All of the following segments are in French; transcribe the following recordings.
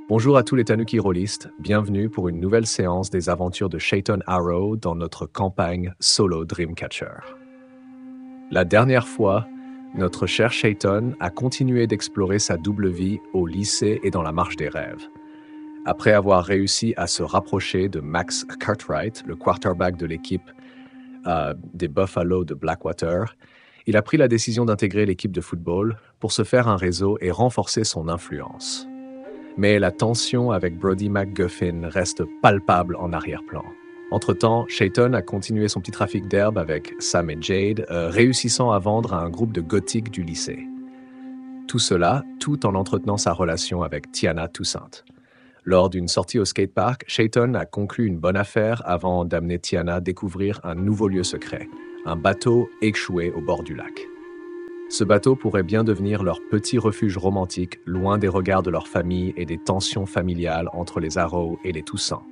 Bonjour à tous les Tanuki Rollistes, bienvenue pour une nouvelle séance des aventures de Chayton Arrow dans notre campagne Solo Dreamcatcher. La dernière fois, notre cher Chayton a continué d'explorer sa double vie au lycée et dans la marche des rêves. Après avoir réussi à se rapprocher de Max Cartwright, le quarterback de l'équipe des Buffalo de Blackwater, il a pris la décision d'intégrer l'équipe de football pour se faire un réseau et renforcer son influence. Mais la tension avec Brody McGuffin reste palpable en arrière-plan. Entre-temps, Chayton a continué son petit trafic d'herbe avec Sam et Jade, réussissant à vendre à un groupe de gothiques du lycée. Tout cela, tout en entretenant sa relation avec Tiana Toussaint. Lors d'une sortie au skatepark, Chayton a conclu une bonne affaire avant d'amener Tiana découvrir un nouveau lieu secret, un bateau échoué au bord du lac. Ce bateau pourrait bien devenir leur petit refuge romantique, loin des regards de leur famille et des tensions familiales entre les Arrow et les Toussaint.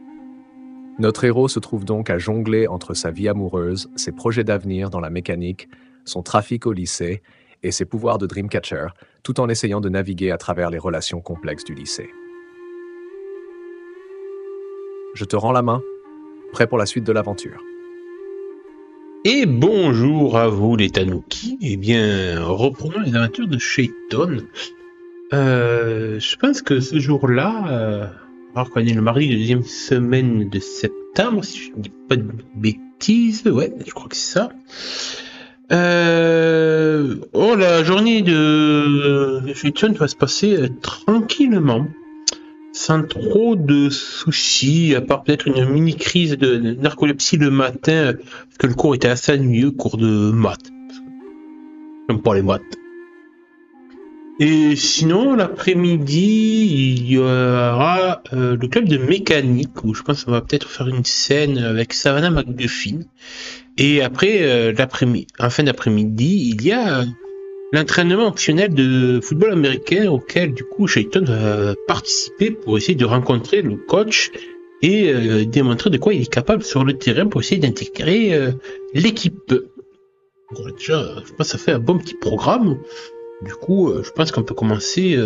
Notre héros se trouve donc à jongler entre sa vie amoureuse, ses projets d'avenir dans la mécanique, son trafic au lycée et ses pouvoirs de Dreamcatcher, tout en essayant de naviguer à travers les relations complexes du lycée. Je te rends la main, prêt pour la suite de l'aventure. Et bonjour à vous les Tanuki. Eh bien, reprenons les aventures de Chayton. Je pense que ce jour-là, alors qu'on est le mardi de la deuxième semaine de septembre, si je ne dis pas de bêtises, ouais, je crois que c'est ça. La journée de Chayton va se passer tranquillement, sans trop de soucis, à part peut-être une mini-crise de narcolepsie le matin, parce que le cours était assez ennuyeux, cours de maths. J'aime pas les maths. Et sinon, l'après-midi, il y aura le club de mécanique, où je pense qu'on va peut-être faire une scène avec Savannah McGuffin. Et après, en fin d'après-midi, il y a l'entraînement optionnel de football américain auquel, du coup, Chayton va participer pour essayer de rencontrer le coach et démontrer de quoi il est capable sur le terrain pour essayer d'intégrer l'équipe. Bon, déjà, je pense que ça fait un bon petit programme. Du coup, je pense qu'on peut commencer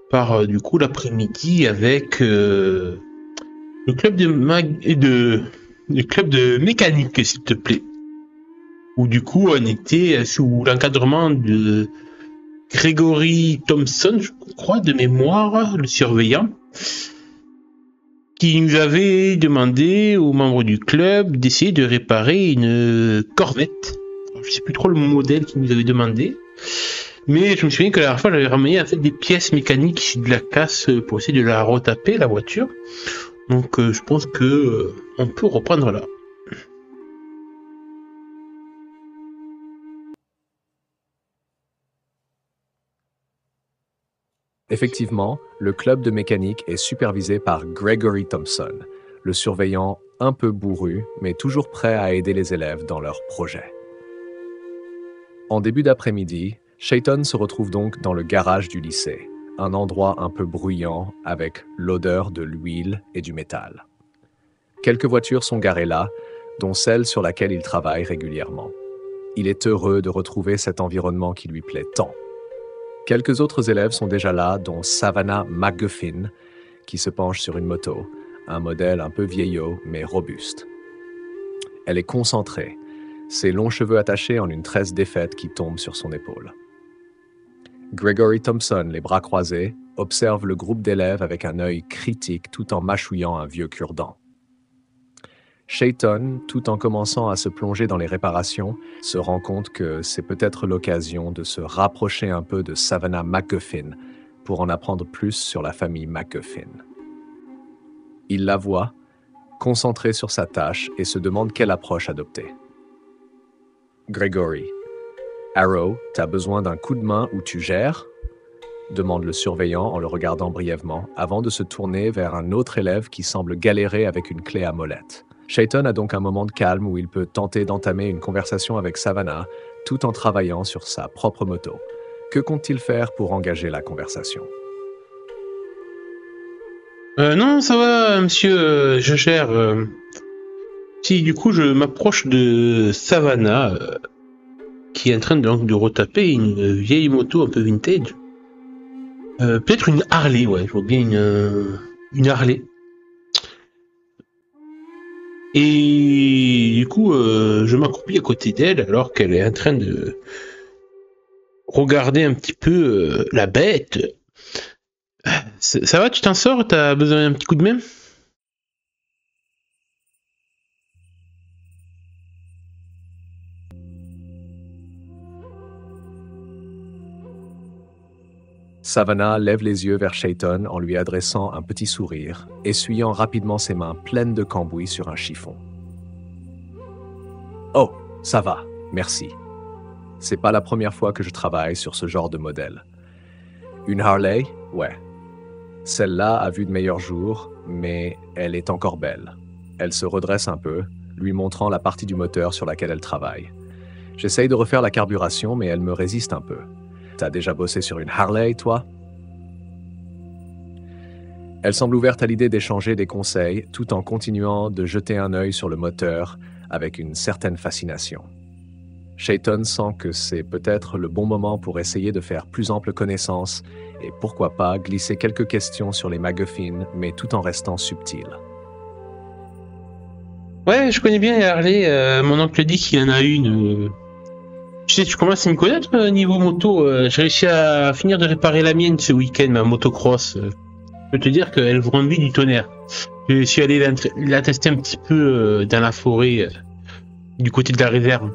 par du coup l'après-midi avec le club le club de mécanique, s'il te plaît. Où du coup on était sous l'encadrement de Gregory Thompson, je crois, de mémoire, le surveillant, qui nous avait demandé aux membres du club d'essayer de réparer une corvette. Je sais plus trop le modèle qu'il nous avait demandé, mais je me souviens que la dernière fois j'avais ramené en fait des pièces mécaniques issues de la casse pour essayer de la retaper, la voiture. Donc je pense que on peut reprendre là. Effectivement, le club de mécanique est supervisé par Gregory Thompson, le surveillant un peu bourru, mais toujours prêt à aider les élèves dans leurs projets. En début d'après-midi, Chayton se retrouve donc dans le garage du lycée, un endroit un peu bruyant avec l'odeur de l'huile et du métal. Quelques voitures sont garées là, dont celle sur laquelle il travaille régulièrement. Il est heureux de retrouver cet environnement qui lui plaît tant. Quelques autres élèves sont déjà là, dont Savannah McGuffin, qui se penche sur une moto, un modèle un peu vieillot mais robuste. Elle est concentrée, ses longs cheveux attachés en une tresse défaite qui tombe sur son épaule. Gregory Thompson, les bras croisés, observe le groupe d'élèves avec un œil critique tout en mâchouillant un vieux cure-dent. Chayton, tout en commençant à se plonger dans les réparations, se rend compte que c'est peut-être l'occasion de se rapprocher un peu de Savannah McGuffin pour en apprendre plus sur la famille McGuffin. Il la voit, concentrée sur sa tâche, et se demande quelle approche adopter. Gregory, Arrow, t'as besoin d'un coup de main où tu gères ? Demande le surveillant en le regardant brièvement, avant de se tourner vers un autre élève qui semble galérer avec une clé à molette. Chayton a donc un moment de calme où il peut tenter d'entamer une conversation avec Savannah tout en travaillant sur sa propre moto. Que compte-t-il faire pour engager la conversation ? Non, ça va, monsieur, je gère. Si du coup je m'approche de Savannah, qui est en train de retaper une vieille moto un peu vintage. Peut-être une Harley, ouais, je vois bien une Harley. Et du coup, je m'accroupis à côté d'elle alors qu'elle est en train de regarder un petit peu la bête. Ça va, tu t'en sors? T'as besoin d'un petit coup de main? Savannah lève les yeux vers Shayton en lui adressant un petit sourire, essuyant rapidement ses mains pleines de cambouis sur un chiffon. Oh, ça va, merci. C'est pas la première fois que je travaille sur ce genre de modèle. Une Harley? Ouais. Celle-là a vu de meilleurs jours, mais elle est encore belle. Elle se redresse un peu, lui montrant la partie du moteur sur laquelle elle travaille. J'essaye de refaire la carburation, mais elle me résiste un peu. T'as déjà bossé sur une Harley, toi? Elle semble ouverte à l'idée d'échanger des conseils, tout en continuant de jeter un œil sur le moteur avec une certaine fascination. Shayton sent que c'est peut-être le bon moment pour essayer de faire plus ample connaissance et pourquoi pas glisser quelques questions sur les MacGuffin, mais tout en restant subtil. Ouais, je connais bien les Harley. Mon oncle dit qu'il y en a une. Tu sais, tu commences à me connaître niveau moto. J'ai réussi à finir de réparer la mienne ce week-end, ma motocross. Je peux te dire qu'elle vrondit du tonnerre. Je suis allé la tester un petit peu dans la forêt, du côté de la réserve.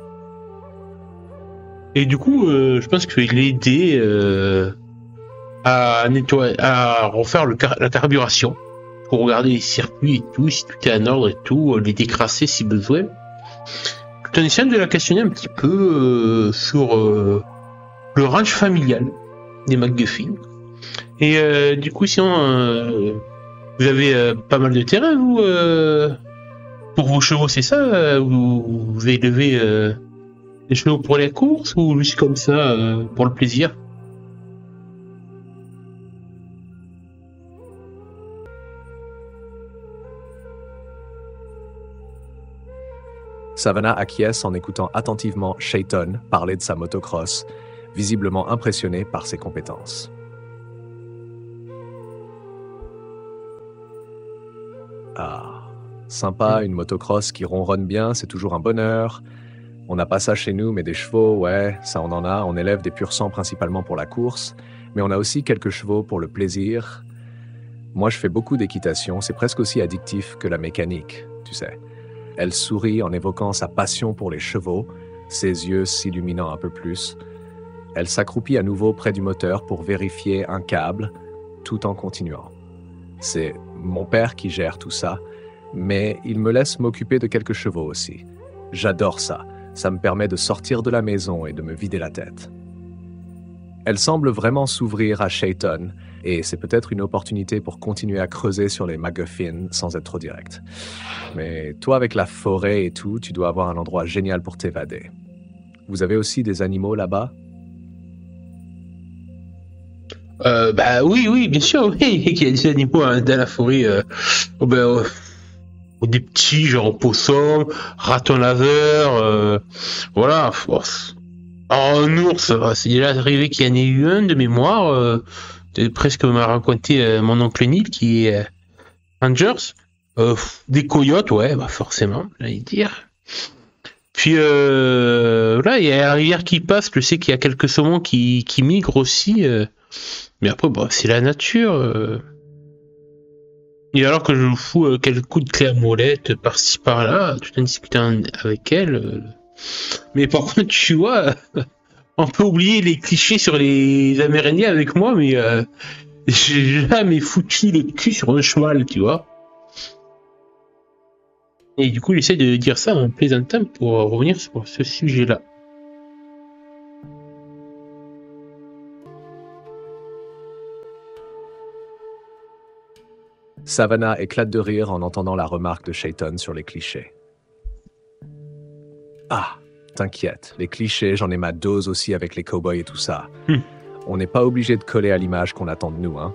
Et du coup, je pense que je vais l'aider à nettoyer, à refaire la carburation, pour regarder les circuits et tout, si tout est en ordre et tout, les décrasser si besoin. Tout en essayant de la questionner un petit peu sur le ranch familial des MacGuffin. Et du coup, sinon, vous avez pas mal de terrain, vous, pour vos chevaux, c'est ça? Vous élevez des chevaux pour les courses ou juste comme ça, pour le plaisir? Savannah acquiesce en écoutant attentivement Shayton parler de sa motocross, visiblement impressionné par ses compétences. Ah, sympa, une motocross qui ronronne bien, c'est toujours un bonheur. On n'a pas ça chez nous, mais des chevaux, ouais, ça on en a. On élève des pur sang principalement pour la course, mais on a aussi quelques chevaux pour le plaisir. Moi, je fais beaucoup d'équitation, c'est presque aussi addictif que la mécanique, tu sais. Elle sourit en évoquant sa passion pour les chevaux, ses yeux s'illuminant un peu plus. Elle s'accroupit à nouveau près du moteur pour vérifier un câble, tout en continuant. C'est mon père qui gère tout ça, mais il me laisse m'occuper de quelques chevaux aussi. J'adore ça. Ça me permet de sortir de la maison et de me vider la tête. Elle semble vraiment s'ouvrir à Shayton, et c'est peut-être une opportunité pour continuer à creuser sur les MacGuffin sans être trop direct. Mais toi, avec la forêt et tout, tu dois avoir un endroit génial pour t'évader. Vous avez aussi des animaux là-bas? Bah oui, bien sûr, oui, il y a des animaux dans la forêt. Des petits, genre possum, raton laveur, voilà. Alors, un ours, c'est déjà arrivé qu'il y en ait eu un de mémoire. Presque m'a raconté mon oncle Neil qui est Rangers. Des coyotes, ouais, bah forcément, j'allais dire. Puis là, il y a la rivière qui passe. Je sais qu'il y a quelques saumons qui migrent aussi. Mais après, bah, c'est la nature. Et alors que je vous fous quelques coups de clé à molette par-ci par-là, tout en discutant avec elle. Mais par contre, tu vois, on peut oublier les clichés sur les Amérindiens avec moi, mais j'ai jamais foutu le cul sur un cheval, tu vois. Et du coup, j'essaie de dire ça en plaisantant pour revenir sur ce sujet-là. Savannah éclate de rire en entendant la remarque de Shayton sur les clichés. Ah, t'inquiète, les clichés, j'en ai ma dose aussi avec les cow-boys et tout ça. On n'est pas obligé de coller à l'image qu'on attend de nous, hein.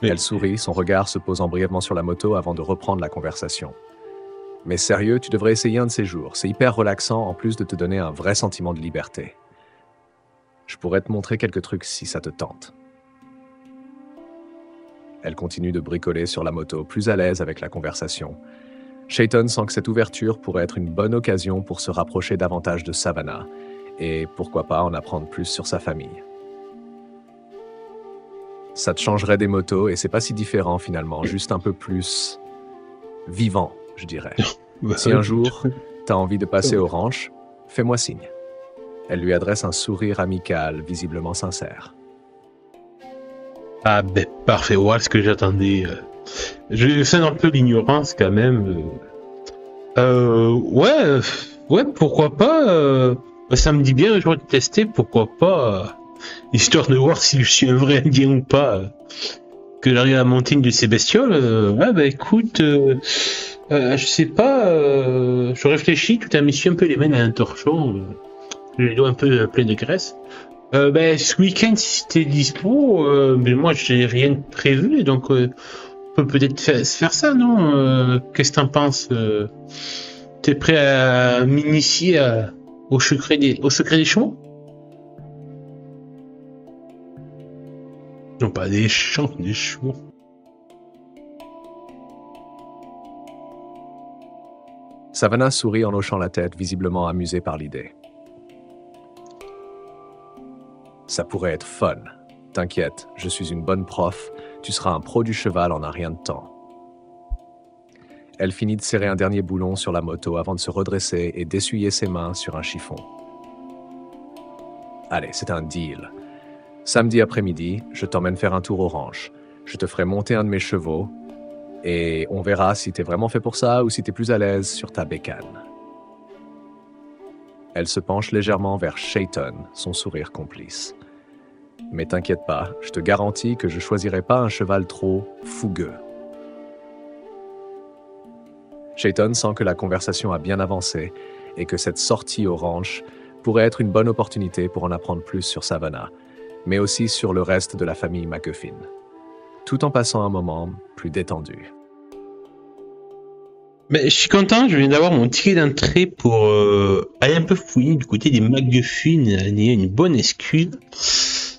Elle sourit, son regard se posant brièvement sur la moto avant de reprendre la conversation. Mais sérieux, tu devrais essayer un de ces jours. C'est hyper relaxant en plus de te donner un vrai sentiment de liberté. Je pourrais te montrer quelques trucs si ça te tente. Elle continue de bricoler sur la moto, plus à l'aise avec la conversation. Chayton sent que cette ouverture pourrait être une bonne occasion pour se rapprocher davantage de Savannah et pourquoi pas en apprendre plus sur sa famille. Ça te changerait des motos et c'est pas si différent finalement, juste un peu plus vivant, je dirais. Si un jour, t'as envie de passer au ranch, fais-moi signe. Elle lui adresse un sourire amical, visiblement sincère. Ah ben parfait, voilà ce que j'attendais. Je sens un peu l'ignorance quand même. Ouais, pourquoi pas. Ça me dit bien un jour de tester, pourquoi pas. Histoire de voir si je suis un vrai indien ou pas. Que j'arrive à monter une de ces bestioles. Ouais, bah écoute, je sais pas. Je réfléchis tout à m'essuyer un peu les mains à un torchon. J'ai les doigts un peu pleins de graisse. Ce week-end, si t'es dispo, mais moi j'ai rien de prévu, donc on peut peut-être faire ça, non? Qu'est-ce que t'en penses? T'es prêt à m'initier au secret des chemins? Non, pas des champs, des chevaux. Savannah sourit en hochant la tête, visiblement amusée par l'idée. Ça pourrait être fun. T'inquiète, je suis une bonne prof, tu seras un pro du cheval en un rien de temps. Elle finit de serrer un dernier boulon sur la moto avant de se redresser et d'essuyer ses mains sur un chiffon. Allez, c'est un deal. Samedi après-midi, je t'emmène faire un tour au ranch. Je te ferai monter un de mes chevaux et on verra si t'es vraiment fait pour ça ou si t'es plus à l'aise sur ta bécane. Elle se penche légèrement vers Chayton, son sourire complice. Mais t'inquiète pas, je te garantis que je choisirai pas un cheval trop fougueux. Chayton sent que la conversation a bien avancé et que cette sortie au ranch pourrait être une bonne opportunité pour en apprendre plus sur Savannah, mais aussi sur le reste de la famille McGuffin, tout en passant un moment plus détendu. Mais je suis content, je viens d'avoir mon ticket d'entrée pour aller un peu fouiller du côté des McGuffin, aller une bonne excuse.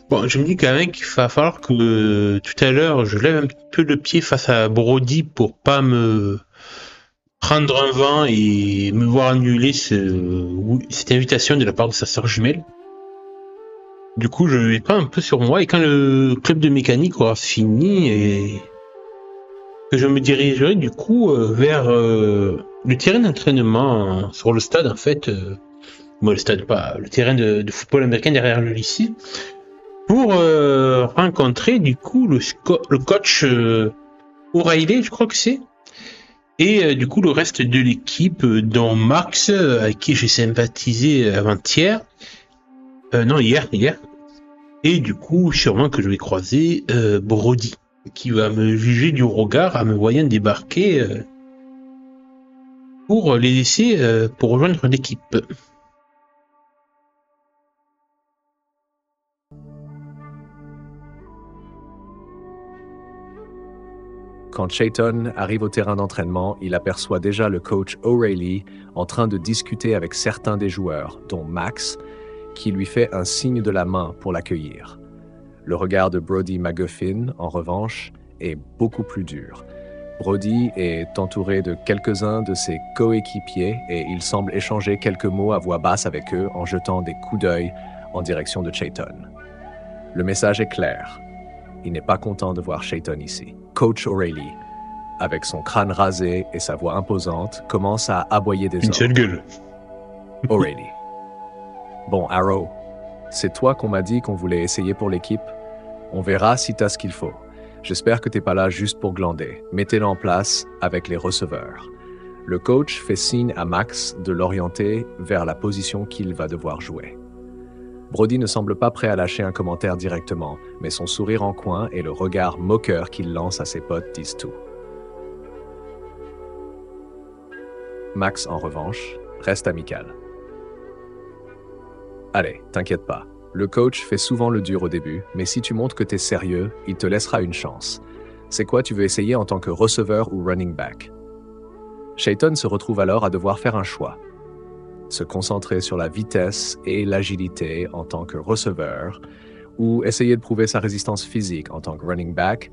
Bon, je me dis quand même qu'il va falloir que tout à l'heure je lève un peu le pied face à Brody pour pas me prendre un vent et me voir annuler cette invitation de la part de sa sœur jumelle. Du coup, je vais prendre un peu sur moi et quand le club de mécanique aura fini et que je me dirigerai du coup vers le terrain d'entraînement sur le stade en fait, le stade pas, le terrain de football américain derrière le lycée, pour rencontrer du coup le coach O'Reilly, je crois que c'est, et du coup le reste de l'équipe, dont Max, avec qui j'ai sympathisé avant-hier, hier, et du coup sûrement que je vais croiser Brody, qui va me juger du regard en me voyant débarquer pour les laisser pour rejoindre l'équipe. Quand Chayton arrive au terrain d'entraînement, il aperçoit déjà le coach O'Reilly en train de discuter avec certains des joueurs, dont Max, qui lui fait un signe de la main pour l'accueillir. Le regard de Brody McGuffin, en revanche, est beaucoup plus dur. Brody est entouré de quelques-uns de ses coéquipiers et il semble échanger quelques mots à voix basse avec eux en jetant des coups d'œil en direction de Chayton. Le message est clair. Il n'est pas content de voir Chayton ici. Coach O'Reilly, avec son crâne rasé et sa voix imposante, commence à aboyer des ordres. Une seule gueule. O'Reilly. Bon, Arrow, c'est toi qu'on m'a dit qu'on voulait essayer pour l'équipe. On verra si t'as ce qu'il faut. J'espère que t'es pas là juste pour glander. Mettez-le en place avec les receveurs. Le coach fait signe à Max de l'orienter vers la position qu'il va devoir jouer. Brody ne semble pas prêt à lâcher un commentaire directement, mais son sourire en coin et le regard moqueur qu'il lance à ses potes disent tout. Max, en revanche, reste amical. Allez, t'inquiète pas. Le coach fait souvent le dur au début, mais si tu montres que t'es sérieux, il te laissera une chance. C'est quoi tu veux essayer en tant que receveur ou running back? Chayton se retrouve alors à devoir faire un choix. se concentrer sur la vitesse et l'agilité en tant que receveur, ou essayer de prouver sa résistance physique en tant que running back,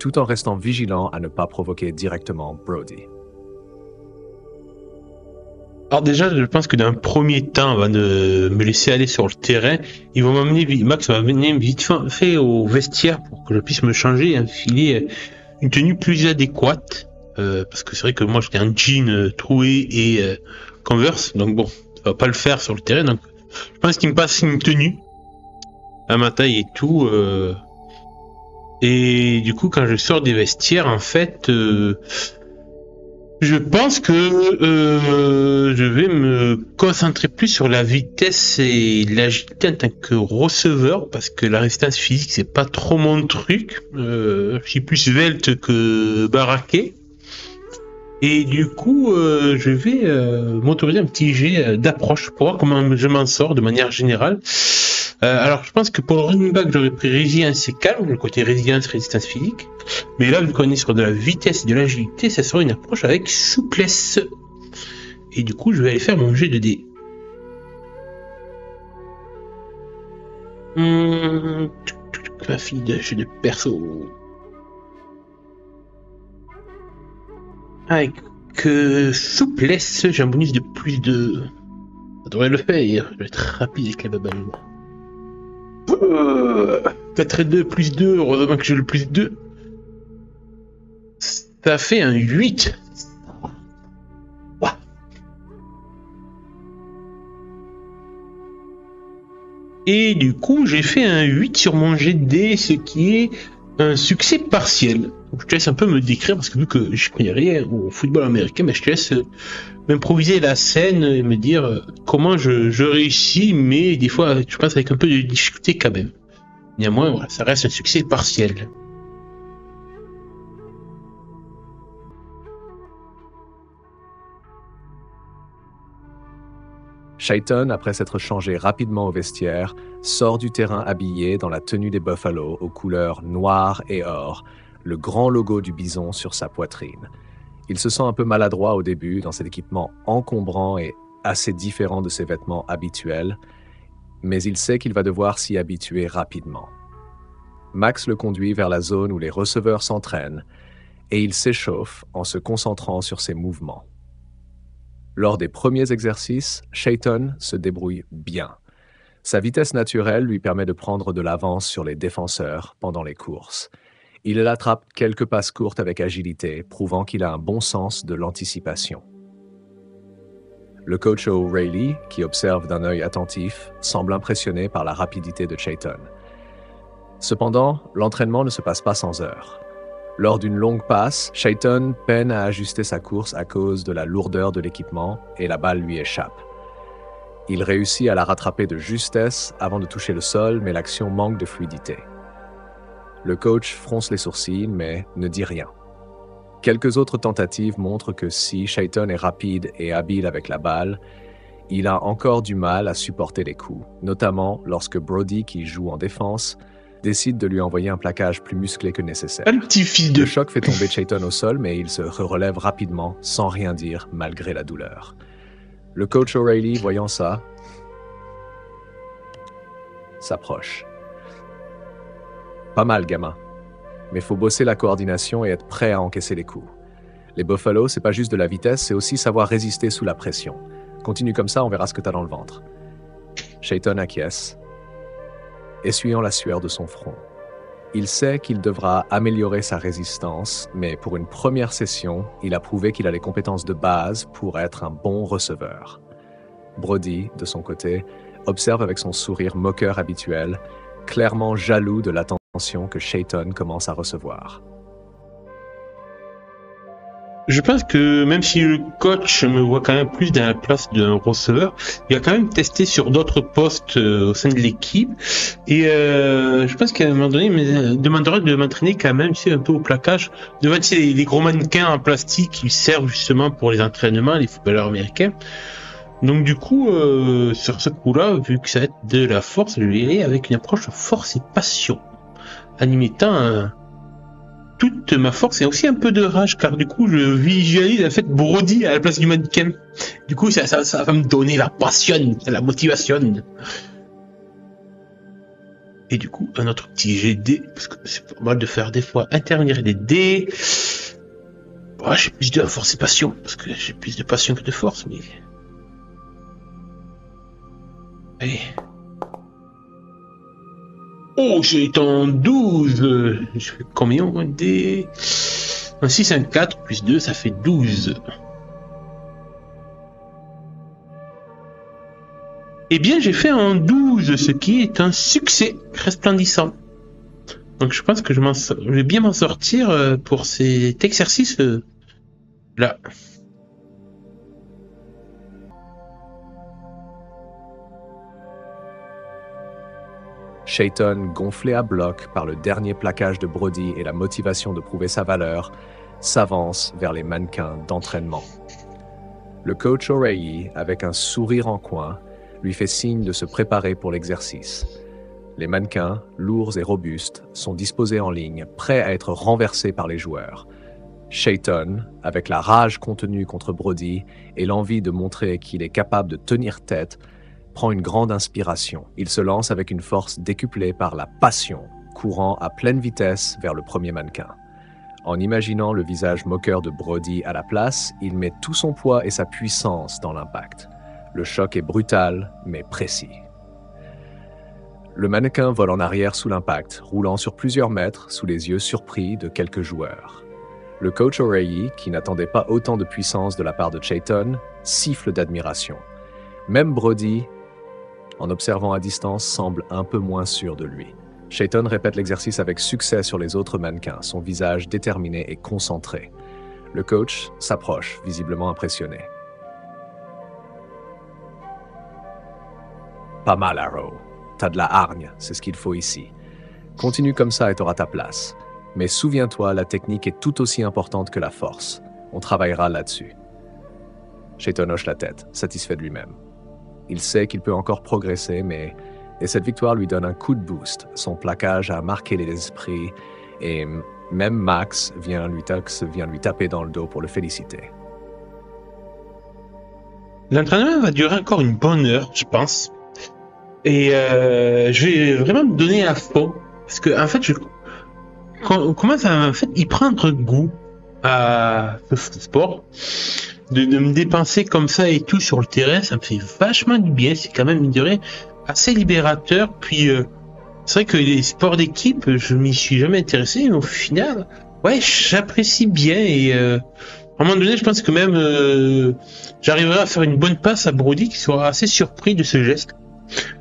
tout en restant vigilant à ne pas provoquer directement Brody. Alors déjà, je pense que d'un premier temps, avant de me laisser aller sur le terrain, Max va m'amener vite fait au vestiaire pour que je puisse me changer et enfiler une tenue plus adéquate. Parce que c'est vrai que moi j'étais en jean troué et Converse, donc bon, ça va pas le faire sur le terrain. Donc je pense qu'il me passe une tenue à ma taille et tout. Et du coup, quand je sors des vestiaires, en fait, je pense que je vais me concentrer plus sur la vitesse et l'agilité en tant que receveur, parce que la résistance physique, c'est pas trop mon truc. Je suis plus svelte que baraqué. Et du coup, je vais m'autoriser un petit jet d'approche pour voir comment je m'en sors de manière générale. Alors, je pense que pour le running back, j'aurais pris résilience et calme, le côté résilience, résistance physique. Mais là, vu qu'on est sur de la vitesse et de l'agilité, ça sera une approche avec souplesse. Et du coup, je vais aller faire mon jet de dés. Ma fille de jet de perso. Avec souplesse, j'ai un bonus de plus 2. Ça devrait le faire. Je vais être rapide avec la baballe. 4 et 2 plus 2, heureusement que j'ai le plus 2. Ça fait un 8. Ouah. Et du coup, j'ai fait un 8 sur mon jet de dés, ce qui est un succès partiel. Donc, je te laisse un peu me décrire, parce que vu que je connais rien au football américain, mais je te laisse m'improviser la scène et me dire comment je réussis, mais des fois, je pense avec un peu de difficulté quand même. Néanmoins, voilà, ça reste un succès partiel. Shaiton, après s'être changé rapidement au vestiaire, sort du terrain habillé dans la tenue des Buffalo aux couleurs noir et or, le grand logo du bison sur sa poitrine. Il se sent un peu maladroit au début dans cet équipement encombrant et assez différent de ses vêtements habituels, mais il sait qu'il va devoir s'y habituer rapidement. Max le conduit vers la zone où les receveurs s'entraînent et il s'échauffe en se concentrant sur ses mouvements. Lors des premiers exercices, Shaiton se débrouille bien. Sa vitesse naturelle lui permet de prendre de l'avance sur les défenseurs pendant les courses. Il attrape quelques passes courtes avec agilité, prouvant qu'il a un bon sens de l'anticipation. Le coach O'Reilly, qui observe d'un œil attentif, semble impressionné par la rapidité de Shaiton. Cependant, l'entraînement ne se passe pas sans heurts. Lors d'une longue passe, Shaiton peine à ajuster sa course à cause de la lourdeur de l'équipement et la balle lui échappe. Il réussit à la rattraper de justesse avant de toucher le sol, mais l'action manque de fluidité. Le coach fronce les sourcils, mais ne dit rien. Quelques autres tentatives montrent que si Shaiton est rapide et habile avec la balle, il a encore du mal à supporter les coups, notamment lorsque Brody, qui joue en défense, décide de lui envoyer un plaquage plus musclé que nécessaire. Un petit fils de... Le choc fait tomber Shaiton au sol, mais il se relève rapidement, sans rien dire, malgré la douleur. Le coach O'Reilly, voyant ça, s'approche. Pas mal, gamin. Mais faut bosser la coordination et être prêt à encaisser les coups. Les Buffalo, c'est pas juste de la vitesse, c'est aussi savoir résister sous la pression. Continue comme ça, on verra ce que t'as dans le ventre. Shaiton acquiesce, essuyant la sueur de son front. Il sait qu'il devra améliorer sa résistance, mais pour une première session, il a prouvé qu'il a les compétences de base pour être un bon receveur. Brody, de son côté, observe avec son sourire moqueur habituel, clairement jaloux de l'attention que Shaiton commence à recevoir. Je pense que même si le coach me voit quand même plus dans la place d'un receveur, il a quand même testé sur d'autres postes au sein de l'équipe. Et je pense qu'à un moment donné, il me demanderait de m'entraîner quand même, tu sais, un peu au plaquage, devant les gros mannequins en plastique qui servent justement pour les entraînements, les footballeurs américains. Donc du coup, sur ce coup-là, vu que ça va être de la force, je vais y aller avec une approche force et passion, en y mettant toute ma force et aussi un peu de rage, car du coup, je visualise en fait Brody à la place du mannequin. Du coup, ça va me donner la passion, la motivation. Et du coup, un autre petit jet de dés, parce que c'est pas mal de faire des fois intervenir des dés. Oh, j'ai plus de force et passion, parce que j'ai plus de passion que de force, mais... Allez. Oh, j'ai en 12. Je fais combien un dé? Un 6, un 4, plus 2, ça fait 12. Eh bien, j'ai fait un 12, ce qui est un succès resplendissant. Donc je pense que je vais bien m'en sortir pour cet exercice-là. Shayton, gonflé à bloc par le dernier plaquage de Brody et la motivation de prouver sa valeur, s'avance vers les mannequins d'entraînement. Le coach O'Reilly, avec un sourire en coin, lui fait signe de se préparer pour l'exercice. Les mannequins, lourds et robustes, sont disposés en ligne, prêts à être renversés par les joueurs. Shayton, avec la rage contenue contre Brody et l'envie de montrer qu'il est capable de tenir tête, prend une grande inspiration. Il se lance avec une force décuplée par la passion, courant à pleine vitesse vers le premier mannequin. En imaginant le visage moqueur de Brody à la place, il met tout son poids et sa puissance dans l'impact. Le choc est brutal, mais précis. Le mannequin vole en arrière sous l'impact, roulant sur plusieurs mètres sous les yeux surpris de quelques joueurs. Le coach O'Reilly, qui n'attendait pas autant de puissance de la part de Shayton, siffle d'admiration. Même Brody, en observant à distance, semble un peu moins sûr de lui. Shayton répète l'exercice avec succès sur les autres mannequins, son visage déterminé et concentré. Le coach s'approche, visiblement impressionné. Pas mal, Arrow. T'as de la hargne, c'est ce qu'il faut ici. Continue comme ça et t'auras ta place. Mais souviens-toi, la technique est tout aussi importante que la force. On travaillera là-dessus. Shayton hoche la tête, satisfait de lui-même. Il sait qu'il peut encore progresser, et cette victoire lui donne un coup de boost. Son plaquage a marqué les esprits, et même Max vient lui taper dans le dos pour le féliciter. L'entraînement va durer encore une bonne heure, je pense. Et je vais vraiment me donner à fond. Parce que, en fait, je commence à y prendre goût à ce sport. De me dépenser comme ça et tout sur le terrain, ça me fait vachement du bien. C'est quand même, mine de rien, assez libérateur. Puis, c'est vrai que les sports d'équipe, je m'y suis jamais intéressé. Mais au final, ouais, j'apprécie bien. Et à un moment donné, je pense que même j'arriverai à faire une bonne passe à Brody qui sera assez surpris de ce geste.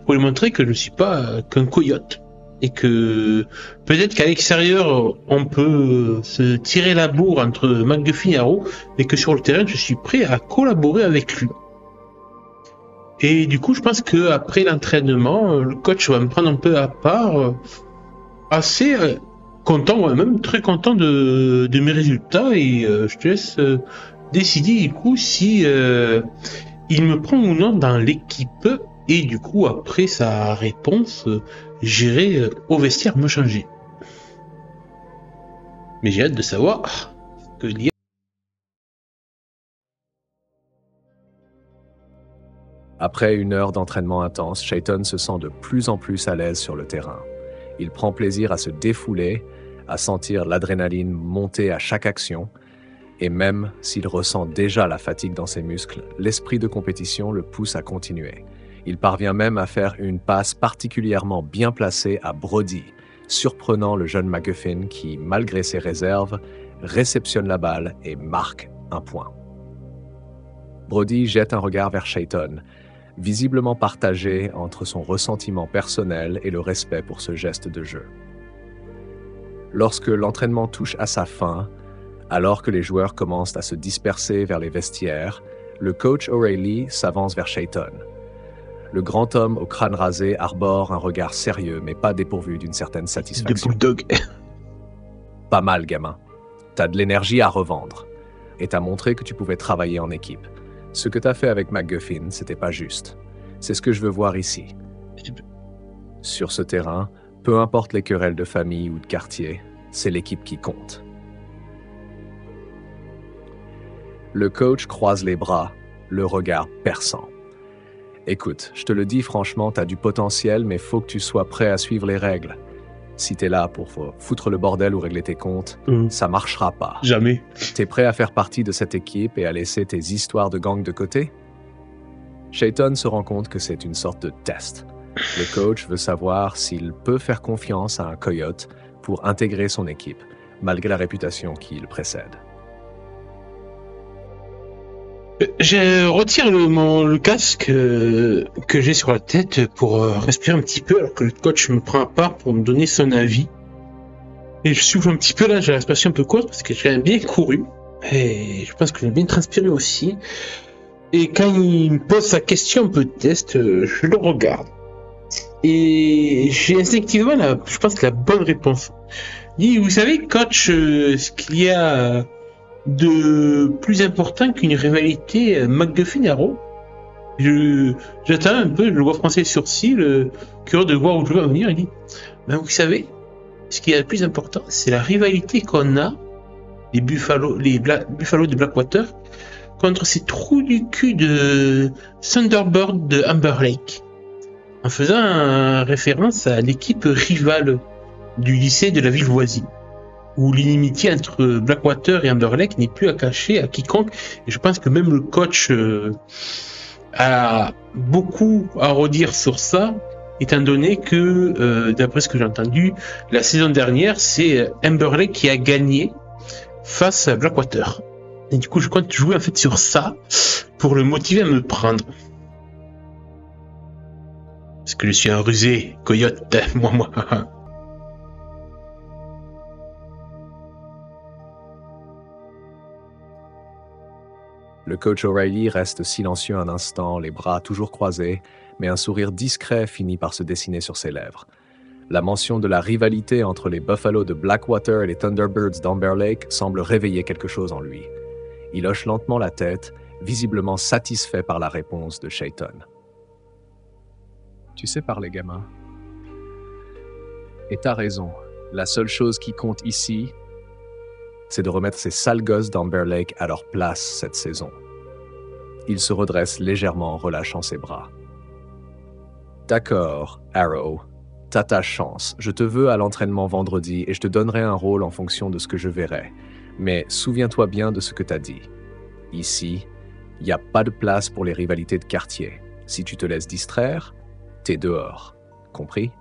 Pour lui montrer que je suis pas qu'un coyote. Et que peut-être qu'à l'extérieur, on peut se tirer la bourre entre McGuffin et Arrow, mais que sur le terrain, je suis prêt à collaborer avec lui. Et du coup, je pense que après l'entraînement, le coach va me prendre un peu à part, assez content, ouais, même très content de mes résultats, et je te laisse décider du coup si il me prend ou non dans l'équipe. Et du coup, après sa réponse, j'irai au vestiaire me changer. Mais j'ai hâte de savoir ce que dit. Après une heure d'entraînement intense, Shayton se sent de plus en plus à l'aise sur le terrain. Il prend plaisir à se défouler, à sentir l'adrénaline monter à chaque action, et même s'il ressent déjà la fatigue dans ses muscles, l'esprit de compétition le pousse à continuer. Il parvient même à faire une passe particulièrement bien placée à Brody, surprenant le jeune McGuffin qui, malgré ses réserves, réceptionne la balle et marque un point. Brody jette un regard vers Shayton, visiblement partagé entre son ressentiment personnel et le respect pour ce geste de jeu. Lorsque l'entraînement touche à sa fin, alors que les joueurs commencent à se disperser vers les vestiaires, le coach O'Reilly s'avance vers Shayton. Le grand homme au crâne rasé arbore un regard sérieux, mais pas dépourvu d'une certaine satisfaction. De bulldog. Pas mal, gamin. T'as de l'énergie à revendre. Et t'as montré que tu pouvais travailler en équipe. Ce que t'as fait avec McGuffin, c'était pas juste. C'est ce que je veux voir ici. Sur ce terrain, peu importe les querelles de famille ou de quartier, c'est l'équipe qui compte. Le coach croise les bras, le regard perçant. Écoute, je te le dis franchement, t'as du potentiel, mais faut que tu sois prêt à suivre les règles. Si t'es là pour foutre le bordel ou régler tes comptes, ça marchera pas. Jamais. T'es prêt à faire partie de cette équipe et à laisser tes histoires de gang de côté? Shaiton se rend compte que c'est une sorte de test. Le coach veut savoir s'il peut faire confiance à un coyote pour intégrer son équipe, malgré la réputation qui le précède. Je retire le casque que j'ai sur la tête pour respirer un petit peu alors que le coach me prend à part pour me donner son avis. Et je souffle un petit peu là, j'ai la respiration un peu courte parce que j'ai bien couru. Et je pense que j'ai bien transpiré aussi. Et quand il me pose sa question un peu de test, je le regarde. Et j'ai instinctivement, je pense, la bonne réponse. Il dit, vous savez, coach, ce qu'il y a de plus important qu'une rivalité McGuffin-Arrow. J'attends un peu, je le vois froncer les sourcils, curieux de voir où je vais venir. Il dit, ben vous savez, ce qui est le plus important, c'est la rivalité qu'on a, les Buffalo de Blackwater, contre ces trous du cul de Thunderbird de Amber Lake, en faisant référence à l'équipe rivale du lycée de la ville voisine, où l'inimitié entre Blackwater et Amber Lake n'est plus à cacher à quiconque. Et je pense que même le coach a beaucoup à redire sur ça, étant donné que, d'après ce que j'ai entendu, la saison dernière, c'est Amber Lake qui a gagné face à Blackwater. Et du coup, je compte jouer en fait sur ça pour le motiver à me prendre. Parce que je suis un rusé, coyote, moi. Le coach O'Reilly reste silencieux un instant, les bras toujours croisés, mais un sourire discret finit par se dessiner sur ses lèvres. La mention de la rivalité entre les Buffalo de Blackwater et les Thunderbirds d'Amber Lake semble réveiller quelque chose en lui. Il hoche lentement la tête, visiblement satisfait par la réponse de Shaiton. Tu sais parler, gamin. Et t'as raison. La seule chose qui compte ici, c'est de remettre ces sales gosses d'Amber Lake à leur place cette saison. Il se redresse légèrement en relâchant ses bras. D'accord, Arrow. T'as ta chance. Je te veux à l'entraînement vendredi et je te donnerai un rôle en fonction de ce que je verrai. Mais souviens-toi bien de ce que t'as dit. Ici, il n'y a pas de place pour les rivalités de quartier. Si tu te laisses distraire, t'es dehors. Compris?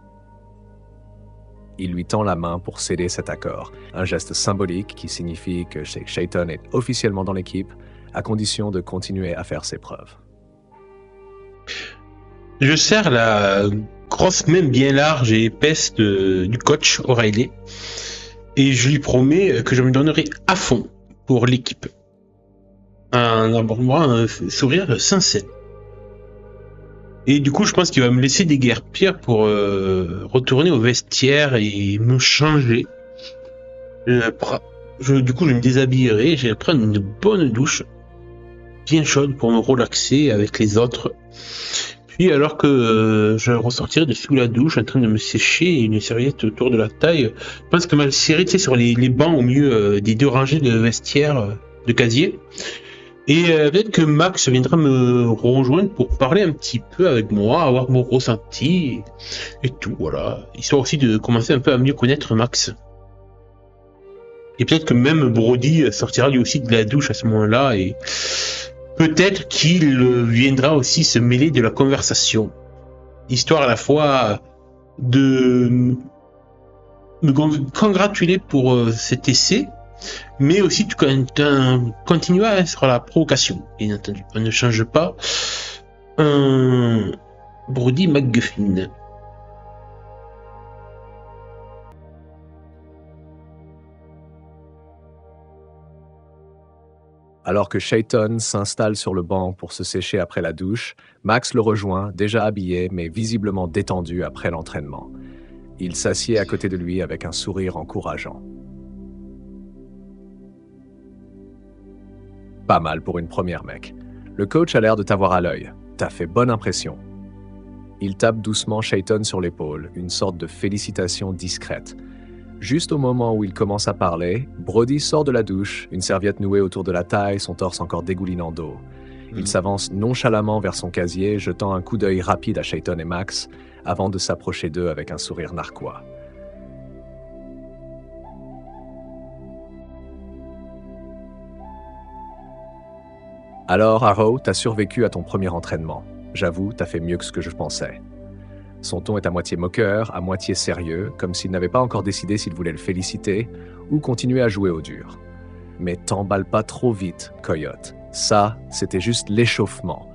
Il lui tend la main pour céder cet accord, un geste symbolique qui signifie que Shaiton est officiellement dans l'équipe, à condition de continuer à faire ses preuves. Je serre la grosse main bien large et épaisse du coach O'Reilly et je lui promets que je me donnerai à fond pour l'équipe. Un sourire sincère. Et du coup, je pense qu'il va me laisser déguerpir pour retourner au vestiaire et me changer. Du coup, je me déshabillerai, je vais prendre une bonne douche, bien chaude pour me relaxer avec les autres. Puis, alors que je ressortirai de sous la douche en train de me sécher une serviette autour de la taille, je pense que ma série, sur les bancs au milieu des deux rangées de vestiaires de casier. Et peut-être que Max viendra me rejoindre pour parler un petit peu avec moi, avoir mon ressenti et tout, voilà. Histoire aussi de commencer un peu à mieux connaître Max. Et peut-être que même Brody sortira lui aussi de la douche à ce moment-là et peut-être qu'il viendra aussi se mêler de la conversation. Histoire à la fois de me congratuler pour cet essai, mais aussi continuer sur la provocation, bien entendu. On ne change pas un Brody McGuffin. Alors que Shaiton s'installe sur le banc pour se sécher après la douche, Max le rejoint, déjà habillé mais visiblement détendu après l'entraînement. Il s'assied à côté de lui avec un sourire encourageant. Pas mal pour une première, mec. Le coach a l'air de t'avoir à l'œil. T'as fait bonne impression. Il tape doucement Shaiton sur l'épaule, une sorte de félicitation discrète. Juste au moment où il commence à parler, Brody sort de la douche, une serviette nouée autour de la taille, son torse encore dégoulinant d'eau. Il s'avance nonchalamment vers son casier, jetant un coup d'œil rapide à Shayton et Max, avant de s'approcher d'eux avec un sourire narquois. Alors, Arrow, t'as survécu à ton premier entraînement. J'avoue, t'as fait mieux que ce que je pensais. Son ton est à moitié moqueur, à moitié sérieux, comme s'il n'avait pas encore décidé s'il voulait le féliciter ou continuer à jouer au dur. Mais t'emballe pas trop vite, Coyote. Ça, c'était juste l'échauffement.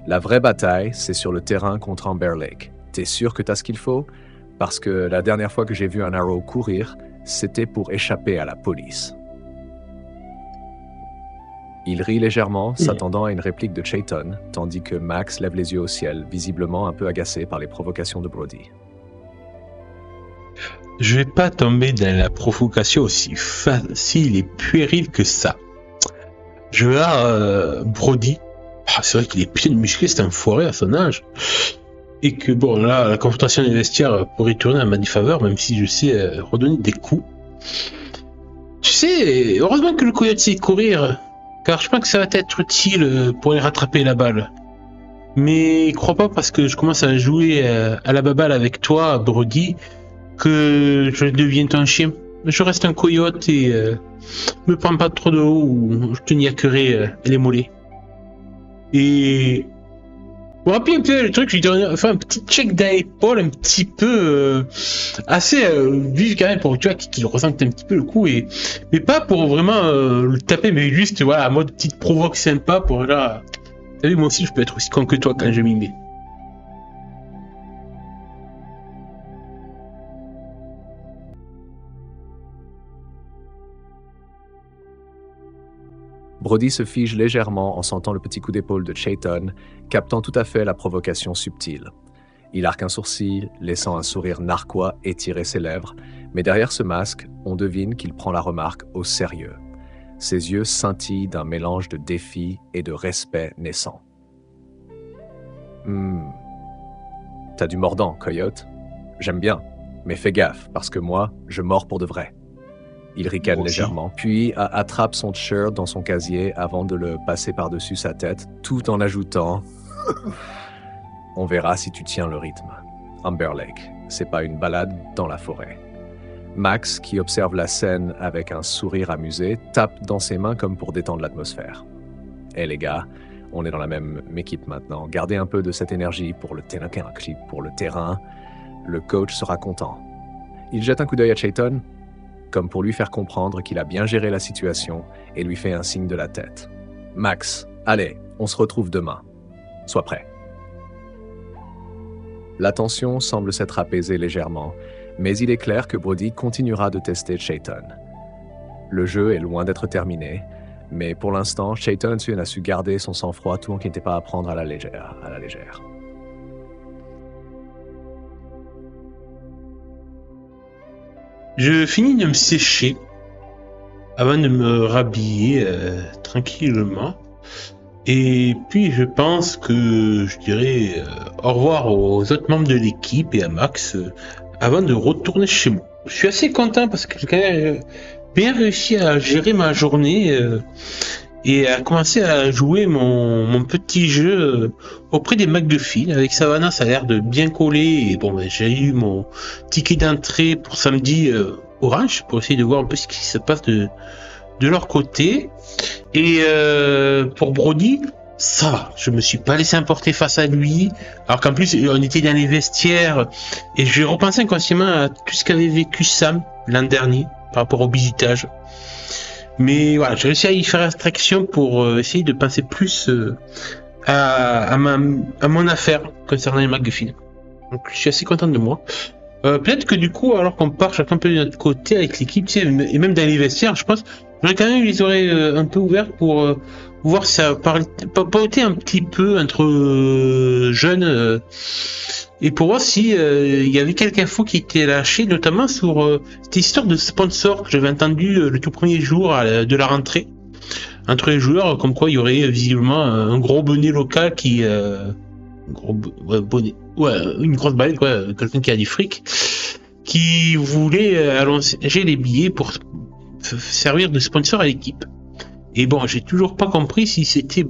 La vraie bataille, c'est sur le terrain contre Amber Lake. T'es sûr que t'as ce qu'il faut? Parce que la dernière fois que j'ai vu un Arrow courir, c'était pour échapper à la police. Il rit légèrement, s'attendant à une réplique de Shayton, tandis que Max lève les yeux au ciel, visiblement un peu agacé par les provocations de Brody. Je vais pas tomber dans la provocation aussi facile et puérile que ça. Je vais à Brody. C'est vrai qu'il est putain de musclé, c'est un foiré à son âge. Et que bon, là, la confrontation des vestiaires pourrait tourner à ma défaveur, même si je sais redonner des coups. Tu sais, heureusement que le Coyote sait courir. Car je pense que ça va être utile pour aller rattraper la balle. Mais crois pas parce que je commence à jouer à la baballe avec toi, Brody, que je deviens ton chien. Je reste un coyote et me prends pas trop de haut ou je te niaquerai les mollets. Et pour rappeler un peu le truc, je vais faire un petit check d'épaule un petit peu assez vif quand même pour tu vois qu'il ressente un petit peu le coup mais pas pour vraiment le taper mais juste voilà en mode petite provoque sympa pour là. T'as vu moi aussi je peux être aussi con que toi quand je m'y mets. Brody se fige légèrement en sentant le petit coup d'épaule de Shayton, captant tout à fait la provocation subtile. Il arque un sourcil, laissant un sourire narquois étirer ses lèvres, mais derrière ce masque, on devine qu'il prend la remarque au sérieux. Ses yeux scintillent d'un mélange de défi et de respect naissant. T'as du mordant, Coyote. J'aime bien, mais fais gaffe, parce que moi, je mords pour de vrai. Il ricane légèrement, puis attrape son shirt dans son casier avant de le passer par-dessus sa tête, tout en ajoutant « On verra si tu tiens le rythme. Amber Lake, c'est pas une balade dans la forêt. » Max, qui observe la scène avec un sourire amusé, tape dans ses mains comme pour détendre l'atmosphère. « Hé les gars, on est dans la même équipe maintenant. Gardez un peu de cette énergie pour le terrain. Le coach sera content. » Il jette un coup d'œil à Shayton, comme pour lui faire comprendre qu'il a bien géré la situation et lui fait un signe de la tête. « Max, allez, on se retrouve demain. Sois prêt. » La tension semble s'être apaisée légèrement, mais il est clair que Brody continuera de tester Shayton. Le jeu est loin d'être terminé, mais pour l'instant, Shayton a su garder son sang-froid tout en qui n'était pas à prendre à la légère. Je finis de me sécher avant de me rhabiller tranquillement. Et puis je pense que je dirais au revoir aux autres membres de l'équipe et à Max avant de retourner chez moi. Je suis assez content parce que j'ai quand même bien réussi à gérer ma journée et à commencer à jouer mon petit jeu auprès des McGuffin. Avec Savannah, ça a l'air de bien coller. Et bon, j'ai eu mon ticket d'entrée pour samedi orange pour essayer de voir un peu ce qui se passe de leur côté. Et pour Brody, ça va. Je me suis pas laissé emporter face à lui. Alors qu'en plus, on était dans les vestiaires et j'ai repensé inconsciemment à tout ce qu'avait vécu Sam l'an dernier par rapport au bisutage. Mais voilà, j'ai réussi à y faire abstraction pour essayer de penser plus à mon affaire concernant les McGuffin. Donc je suis assez content de moi. Peut-être que du coup, alors qu'on part chacun peu de notre côté avec l'équipe, tu sais, et même dans les vestiaires, je pense, j'aurais quand même les oreilles un peu ouvertes pour voir si ça papotait un petit peu entre jeunes et pour voir si il y avait quelques infos qui étaient lâchées, notamment sur cette histoire de sponsor que j'avais entendu le tout premier jour de la rentrée entre les joueurs, comme quoi il y aurait visiblement un gros bonnet local qui une grosse balade, quoi, quelqu'un qui a du fric, qui voulait allonger les billets pour servir de sponsor à l'équipe. Et bon, j'ai toujours pas compris si c'était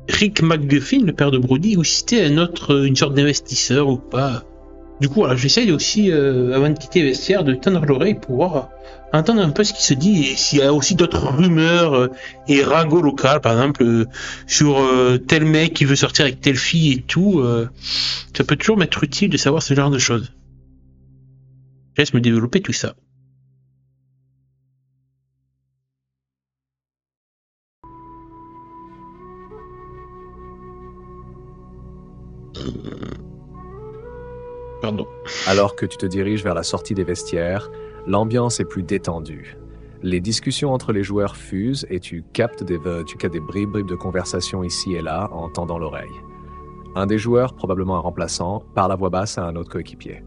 Rick McGuffin, le père de Brody, ou si c'était une sorte d'investisseur ou pas. Du coup, voilà, j'essaye aussi, avant de quitter les vestiaires, de tendre l'oreille pour pouvoir entendre un peu ce qui se dit et s'il y a aussi d'autres rumeurs et ragots locales, par exemple, sur tel mec qui veut sortir avec telle fille et tout. Ça peut toujours m'être utile de savoir ce genre de choses. Je laisse me développer tout ça. Pardon. Alors que tu te diriges vers la sortie des vestiaires, l'ambiance est plus détendue. Les discussions entre les joueurs fusent et tu captes des bribes de conversation ici et là en tendant l'oreille. Un des joueurs, probablement un remplaçant, parle à voix basse à un autre coéquipier.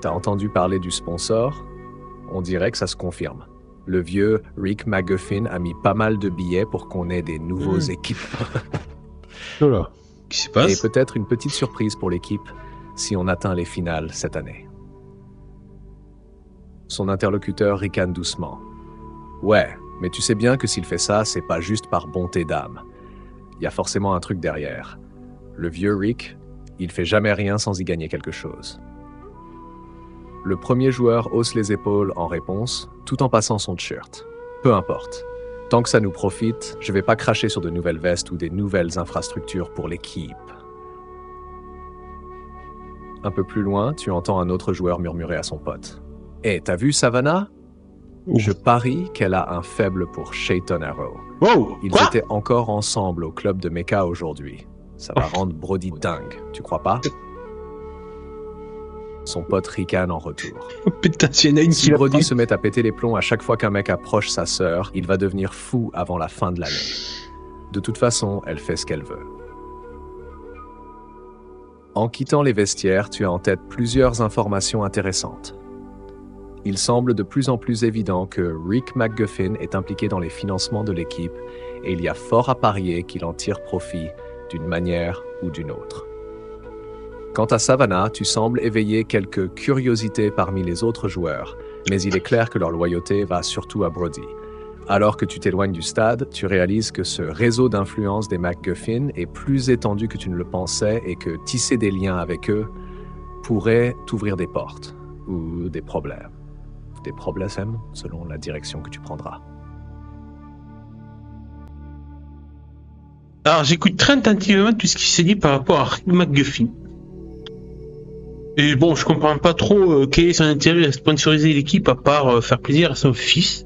T'as entendu parler du sponsor? On dirait que ça se confirme. Le vieux Rick McGuffin a mis pas mal de billets pour qu'on ait des nouveaux équipements. Voilà. Qu'est-ce qui se passe? Et peut-être une petite surprise pour l'équipe si on atteint les finales cette année. Son interlocuteur ricane doucement. Ouais, mais tu sais bien que s'il fait ça, c'est pas juste par bonté d'âme. Il y a forcément un truc derrière. Le vieux Rick, il fait jamais rien sans y gagner quelque chose. Le premier joueur hausse les épaules en réponse, tout en passant son t-shirt. Peu importe. Tant que ça nous profite, je vais pas cracher sur de nouvelles vestes ou des nouvelles infrastructures pour l'équipe. Un peu plus loin, tu entends un autre joueur murmurer à son pote. « Hé, t'as vu Savannah? Je parie qu'elle a un faible pour Shaiton Arrow. Wow, Ils quoi? étaient encore ensemble au club de Mecha aujourd'hui. Ça va rendre Brody dingue, tu crois pas? » Son pote ricane en retour. Putain, s'il y en a une Si qui Brody se met à péter les plombs à chaque fois qu'un mec approche sa sœur, il va devenir fou avant la fin de l'année. De toute façon, elle fait ce qu'elle veut. En quittant les vestiaires, tu as en tête plusieurs informations intéressantes. Il semble de plus en plus évident que Rick McGuffin est impliqué dans les financements de l'équipe et il y a fort à parier qu'il en tire profit d'une manière ou d'une autre. Quant à Savannah, tu sembles éveiller quelques curiosités parmi les autres joueurs, mais il est clair que leur loyauté va surtout à Brody. Alors que tu t'éloignes du stade, tu réalises que ce réseau d'influence des McGuffin est plus étendu que tu ne le pensais et que tisser des liens avec eux pourrait t'ouvrir des portes ou des problèmes. Des problèmes selon la direction que tu prendras. Alors, j'écoute très attentivement tout ce qui s'est dit par rapport à Rick McGuffin. Et bon, je comprends pas trop quel est son intérêt à sponsoriser l'équipe à part faire plaisir à son fils,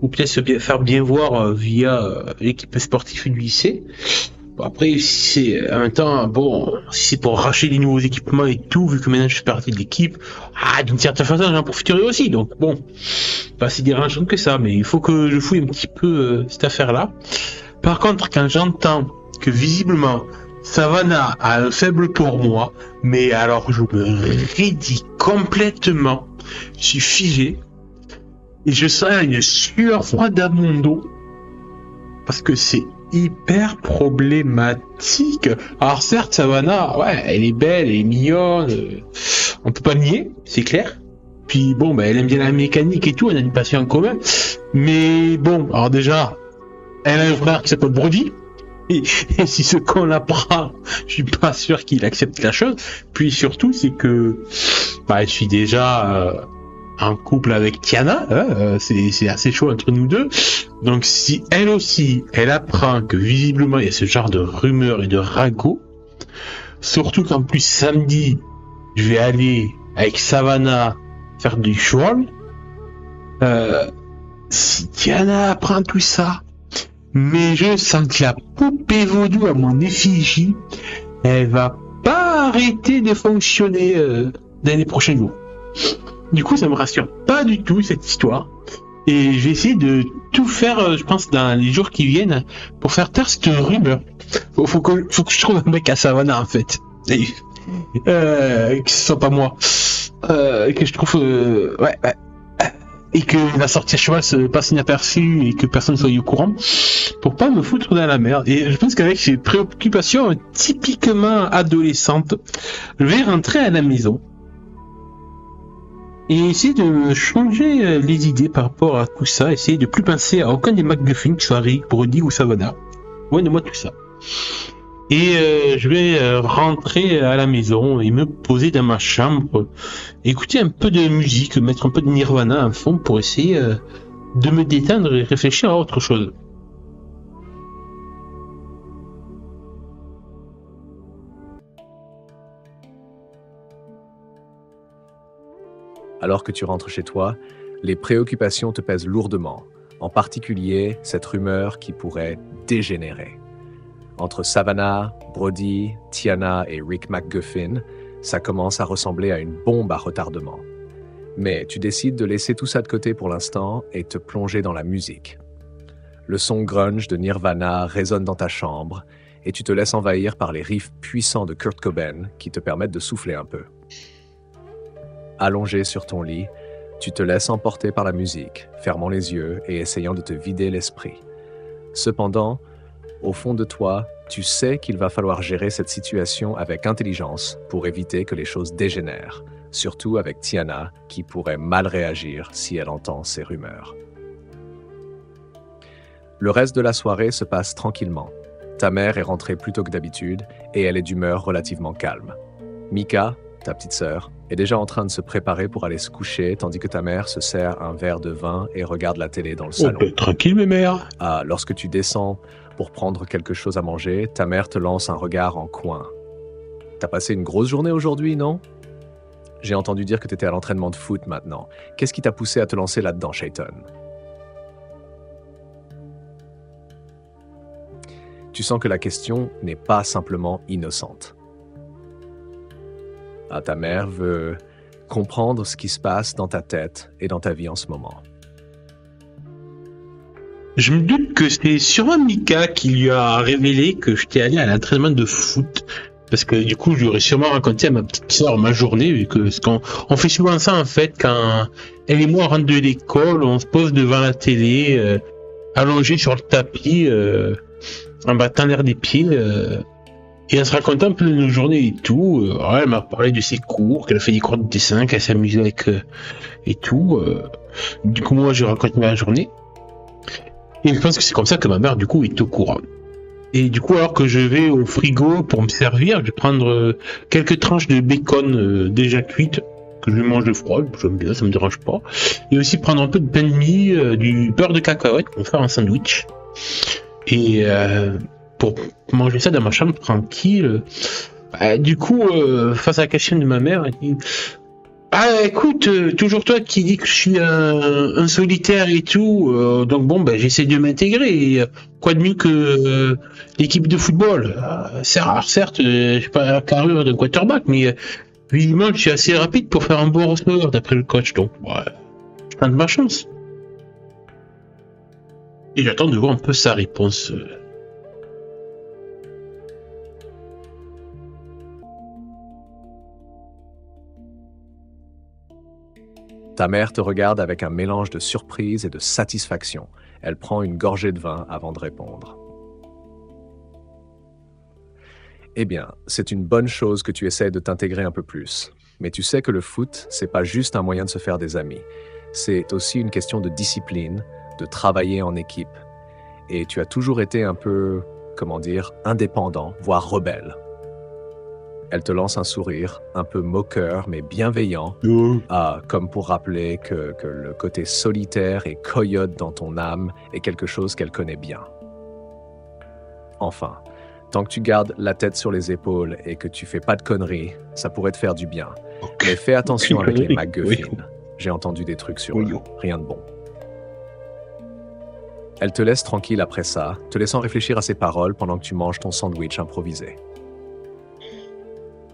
ou peut-être se faire bien voir via l'équipe sportive du lycée. Bon, après, si c'est en même temps, bon, si c'est pour racheter des nouveaux équipements et tout, vu que maintenant je fais partie de l'équipe, d'une certaine façon, j'en profiterai aussi. Donc bon, pas si dérangeant que ça, mais il faut que je fouille un petit peu cette affaire-là. Par contre, quand j'entends que visiblement Savannah a un faible pour moi, mais alors je me raidis complètement, je suis figé, et je sens une sueur froide à mon dos, parce que c'est hyper problématique. Alors certes, Savannah, ouais, elle est belle, elle est mignonne, on peut pas le nier, c'est clair. Puis bon, elle aime bien la mécanique et tout, on a une passion en commun, mais bon, alors déjà, elle a un frère qui s'appelle Brody. Et si ce con l'apprend, je suis pas sûr qu'il accepte la chose. Puis surtout, c'est que je suis déjà en couple avec Tiana. C'est assez chaud entre nous deux. Donc si elle aussi, elle apprend que visiblement il y a ce genre de rumeurs et de ragots, surtout qu'en plus samedi, je vais aller avec Savannah faire du cheval. Si Tiana apprend tout ça, mais je sens que la poupée vaudou à mon effigie, elle va pas arrêter de fonctionner dans les prochains jours. Du coup, ça me rassure pas du tout cette histoire. Et je vais essayer de tout faire, je pense, dans les jours qui viennent, pour faire taire cette rumeur. Faut que je trouve un mec à Savannah, en fait. Que ce soit pas moi. Que je trouve... ouais. Et que la sortie à cheval se passe inaperçue et que personne ne soit au courant, pour pas me foutre dans la merde. Et je pense qu'avec ces préoccupations typiquement adolescentes, je vais rentrer à la maison Et essayer de changer les idées par rapport à tout ça, essayer de plus penser à aucun des MacGuffin, que ce soit Rick, Brody ou Savannah. Loin de moi tout ça. Et je vais rentrer à la maison et me poser dans ma chambre, écouter un peu de musique, mettre un peu de Nirvana en fond pour essayer de me détendre et réfléchir à autre chose. Alors que tu rentres chez toi, les préoccupations te pèsent lourdement, en particulier cette rumeur qui pourrait dégénérer. Entre Savannah, Brody, Tiana et Rick McGuffin, ça commence à ressembler à une bombe à retardement. Mais tu décides de laisser tout ça de côté pour l'instant et te plonger dans la musique. Le son grunge de Nirvana résonne dans ta chambre et tu te laisses envahir par les riffs puissants de Kurt Cobain qui te permettent de souffler un peu. Allongé sur ton lit, tu te laisses emporter par la musique, fermant les yeux et essayant de te vider l'esprit. Cependant, au fond de toi, tu sais qu'il va falloir gérer cette situation avec intelligence pour éviter que les choses dégénèrent, surtout avec Tiana qui pourrait mal réagir si elle entend ces rumeurs. Le reste de la soirée se passe tranquillement. Ta mère est rentrée plus tôt que d'habitude et elle est d'humeur relativement calme. Mika, ta petite sœur, est déjà en train de se préparer pour aller se coucher tandis que ta mère se sert un verre de vin et regarde la télé dans le salon. Tranquille, mes mères. Lorsque tu descends pour prendre quelque chose à manger, ta mère te lance un regard en coin. T'as passé une grosse journée aujourd'hui, non? J'ai entendu dire que t'étais à l'entraînement de foot maintenant. Qu'est-ce qui t'a poussé à te lancer là-dedans, Shayton? Tu sens que la question n'est pas simplement innocente. Ta mère veut comprendre ce qui se passe dans ta tête et dans ta vie en ce moment. Je me doute que c'est sûrement Mika qui lui a révélé que j'étais allé à l'entraînement de foot. Parce que du coup, je lui aurais sûrement raconté à ma petite sœur ma journée, vu que on fait souvent ça en fait, quand elle et moi rentrent de l'école, on se pose devant la télé, allongé sur le tapis, en battant l'air des pieds, et en se racontant un peu de nos journées et tout. Elle m'a parlé de ses cours, qu'elle a fait des cours de dessin, qu'elle s'amusait avec et tout. Du coup, moi, j'ai raconté ma journée. Et je pense que c'est comme ça que ma mère, du coup, est au courant. Et du coup, alors que je vais au frigo pour me servir, je vais prendre quelques tranches de bacon déjà cuites, que je mange de froid, j'aime bien, ça me dérange pas. Et aussi prendre un peu de pain de mie, du beurre de cacahuète pour faire un sandwich. Et pour manger ça dans ma chambre tranquille. Du coup, face à la question de ma mère, elle dit: écoute, toujours toi qui dis que je suis un solitaire et tout, donc bon, j'essaie de m'intégrer. Et, quoi de mieux que l'équipe de football? C'est rare, certes, j'ai pas la carrure de quarterback, mais évidemment, je suis assez rapide pour faire un bon receveur d'après le coach, donc je tente ma chance. Et j'attends de voir un peu sa réponse. Ta mère te regarde avec un mélange de surprise et de satisfaction. Elle prend une gorgée de vin avant de répondre. Eh bien, c'est une bonne chose que tu essaies de t'intégrer un peu plus. Mais tu sais que le foot, c'est pas juste un moyen de se faire des amis. C'est aussi une question de discipline, de travailler en équipe. Et tu as toujours été un peu, indépendant, voire rebelle. Elle te lance un sourire, un peu moqueur mais bienveillant, comme pour rappeler que le côté solitaire et coyote dans ton âme est quelque chose qu'elle connaît bien. Enfin, tant que tu gardes la tête sur les épaules et que tu fais pas de conneries, ça pourrait te faire du bien. Mais fais attention avec les McGuffin. J'ai entendu des trucs sur eux, rien de bon. Elle te laisse tranquille après ça, te laissant réfléchir à ses paroles pendant que tu manges ton sandwich improvisé.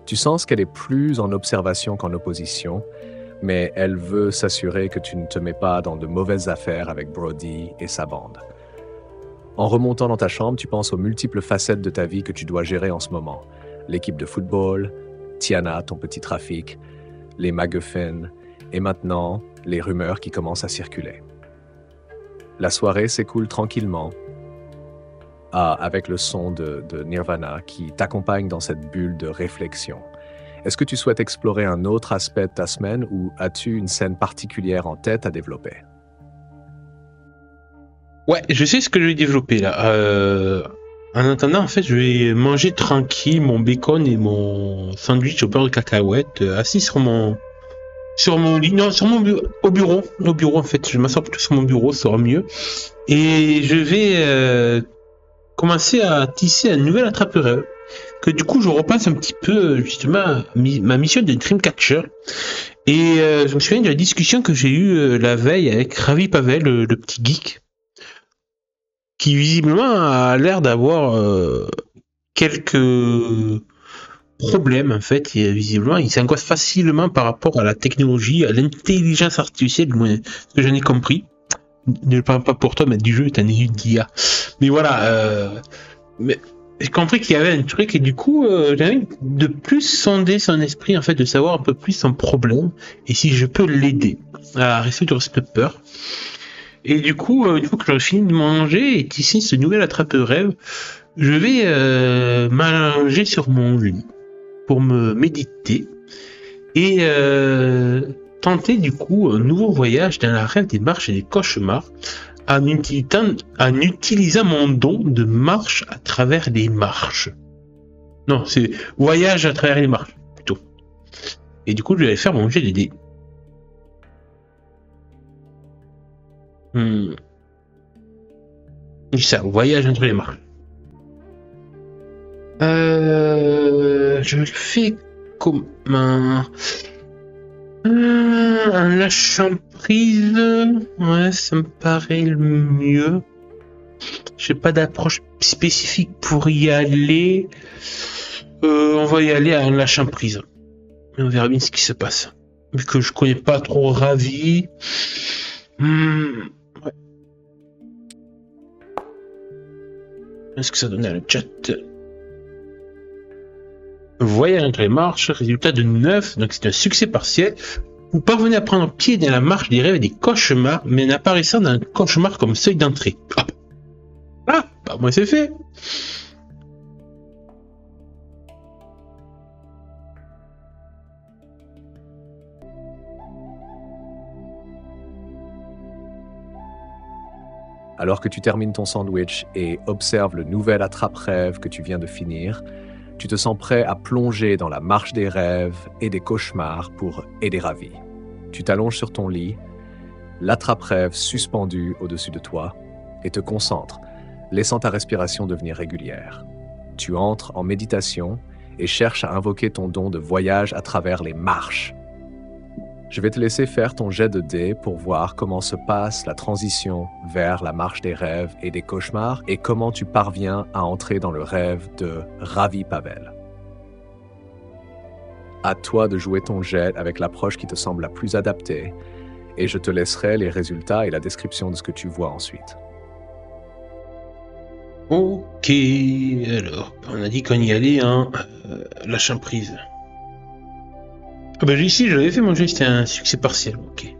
Tu sens qu'elle est plus en observation qu'en opposition, mais elle veut s'assurer que tu ne te mets pas dans de mauvaises affaires avec Brody et sa bande. En remontant dans ta chambre, tu penses aux multiples facettes de ta vie que tu dois gérer en ce moment. L'équipe de football, Tiana, ton petit trafic, les McGuffin, et maintenant, les rumeurs qui commencent à circuler. La soirée s'écoule tranquillement, avec le son de Nirvana qui t'accompagne dans cette bulle de réflexion. Est-ce que tu souhaites explorer un autre aspect de ta semaine ou as-tu une scène particulière en tête à développer? Ouais, je sais ce que je vais développer là. En attendant, en fait, je vais manger tranquille mon bacon et mon sandwich au beurre de cacahuète, assis sur mon lit, non, au bureau. Au bureau, en fait, je m'assois plutôt sur mon bureau, ça sera mieux. Et je vais commencer à tisser un nouvel attrape-rêve. Que du coup, je repasse un petit peu justement à ma mission de Dreamcatcher. Et je me souviens de la discussion que j'ai eue la veille avec Ravi Pavel, le petit geek, qui visiblement a l'air d'avoir quelques problèmes en fait. Et visiblement, il s'angoisse facilement par rapport à la technologie, à l'intelligence artificielle, du moins ce que j'en ai compris. Ne parle pas pour toi, mais du jeu, t'as un élu d'IA. Mais voilà, mais j'ai compris qu'il y avait un truc et du coup, j'ai envie de plus sonder son esprit, en fait, de savoir un peu plus son problème et si je peux l'aider à résoudre cette peur. Et du coup, une fois que j'aurai fini de manger et tisser ce nouvel attrape-rêve, je vais m'allonger sur mon lit pour me méditer et tenter du coup un nouveau voyage dans la rêve des marches et des cauchemars en utilisant mon don de marche à travers les marches. Non, c'est voyage à travers les marches, plutôt. Et du coup, je vais faire mon jet des dés. C'est ça, voyage entre les marches. Je le fais comme un lâchant prise. Ouais, ça me paraît le mieux. J'ai pas d'approche spécifique pour y aller. On va y aller à un lâchant prise. Et on verra bien ce qui se passe. Vu que je connais pas trop Ravi. Ouais. Est-ce que ça donnait à le chat? Voyage entre les marches, résultat de 9, donc c'est un succès partiel. Vous parvenez à prendre pied dans la marche des rêves et des cauchemars, mais en apparaissant dans un cauchemar comme seuil d'entrée. Ah, bah moi c'est fait. Alors que tu termines ton sandwich et observes le nouvel attrape-rêve que tu viens de finir, tu te sens prêt à plonger dans la marche des rêves et des cauchemars pour aider Ravi. Tu t'allonges sur ton lit, l'attrape-rêve suspendu au-dessus de toi, et te concentres, laissant ta respiration devenir régulière. Tu entres en méditation et cherches à invoquer ton don de voyage à travers les marches. Je vais te laisser faire ton jet de dés pour voir comment se passe la transition vers la marche des rêves et des cauchemars et comment tu parviens à entrer dans le rêve de Ravi Pavel. À toi de jouer ton jet avec l'approche qui te semble la plus adaptée et je te laisserai les résultats et la description de ce que tu vois ensuite. Ok, alors, on a dit qu'on y allait en lâchant prise. Ah bah ici, je l'avais fait mon jeu, c'était un succès partiel, ok.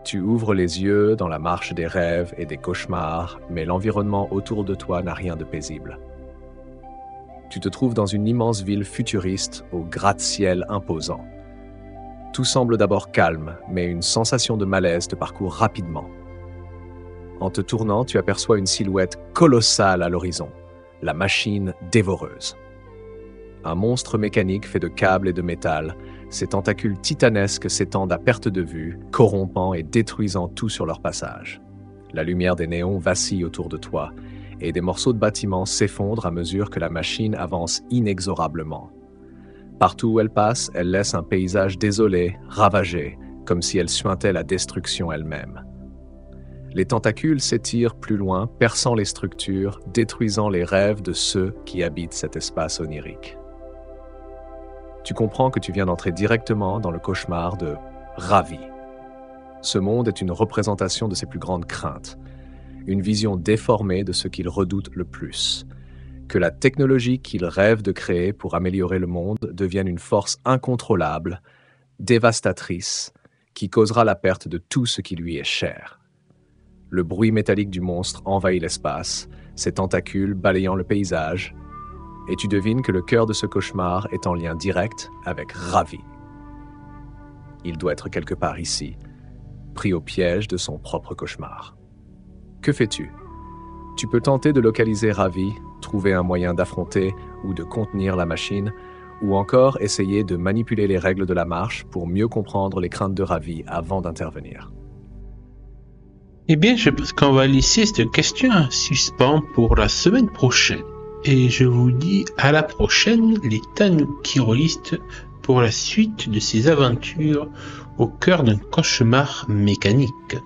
Tu ouvres les yeux dans la marche des rêves et des cauchemars, mais l'environnement autour de toi n'a rien de paisible. Tu te trouves dans une immense ville futuriste au gratte-ciel imposant. Tout semble d'abord calme, mais une sensation de malaise te parcourt rapidement. En te tournant, tu aperçois une silhouette colossale à l'horizon, la machine dévoreuse. Un monstre mécanique fait de câbles et de métal, ses tentacules titanesques s'étendent à perte de vue, corrompant et détruisant tout sur leur passage. La lumière des néons vacille autour de toi, et des morceaux de bâtiments s'effondrent à mesure que la machine avance inexorablement. Partout où elle passe, elle laisse un paysage désolé, ravagé, comme si elle suintait la destruction elle-même. Les tentacules s'étirent plus loin, perçant les structures, détruisant les rêves de ceux qui habitent cet espace onirique. Tu comprends que tu viens d'entrer directement dans le cauchemar de Ravi. Ce monde est une représentation de ses plus grandes craintes, une vision déformée de ce qu'il redoute le plus. Que la technologie qu'il rêve de créer pour améliorer le monde devienne une force incontrôlable, dévastatrice, qui causera la perte de tout ce qui lui est cher. Le bruit métallique du monstre envahit l'espace, ses tentacules balayant le paysage, et tu devines que le cœur de ce cauchemar est en lien direct avec Ravi. Il doit être quelque part ici, pris au piège de son propre cauchemar. Que fais-tu? Tu peux tenter de localiser Ravi, trouver un moyen d'affronter ou de contenir la machine, ou encore essayer de manipuler les règles de la marche pour mieux comprendre les craintes de Ravi avant d'intervenir. Eh bien, je pense qu'on va laisser cette question en suspens pour la semaine prochaine. Et je vous dis à la prochaine, les Tanuki rôlistes, pour la suite de ces aventures au cœur d'un cauchemar mécanique.